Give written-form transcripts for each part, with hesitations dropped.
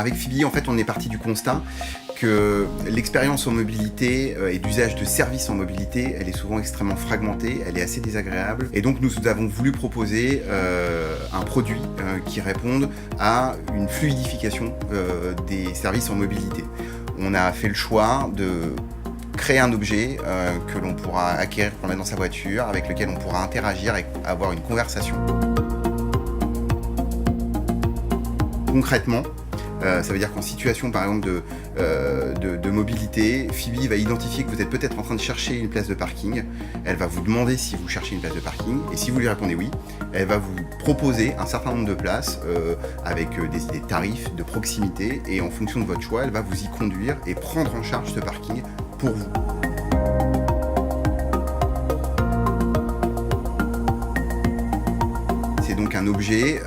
Avec Fibi, en fait, on est parti du constat que l'expérience en mobilité et d'usage de services en mobilité, elle est souvent extrêmement fragmentée, elle est assez désagréable. Et donc nous avons voulu proposer un produit qui réponde à une fluidification des services en mobilité. On a fait le choix de créer un objet que l'on pourra acquérir pour le mettre dans sa voiture, avec lequel on pourra interagir et avoir une conversation. Concrètement, ça veut dire qu'en situation par exemple de mobilité, Fibi va identifier que vous êtes peut-être en train de chercher une place de parking. Elle va vous demander si vous cherchez une place de parking et si vous lui répondez oui, elle va vous proposer un certain nombre de places avec des tarifs de proximité et en fonction de votre choix, elle va vous y conduire et prendre en charge ce parking pour vous. C'est donc un objet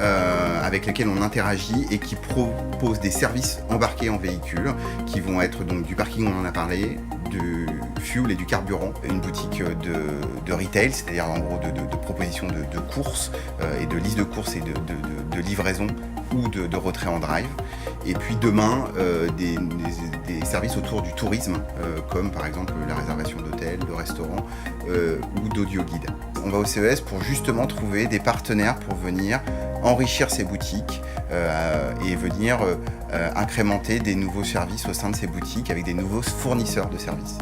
avec lequel on interagit et qui propose des services embarqués en véhicule qui vont être donc du parking, on en a parlé, du fuel et du carburant, une boutique de retail, c'est-à-dire en gros de propositions de courses et de listes de courses et de livraison ou de retrait en drive. Et puis demain, des services autour du tourisme, comme par exemple la réservation d'hôtels, de restaurants ou d'audio-guides. On va au CES pour justement trouver des partenaires pour venir enrichir ces boutiques et venir incrémenter des nouveaux services au sein de ces boutiques avec des nouveaux fournisseurs de services.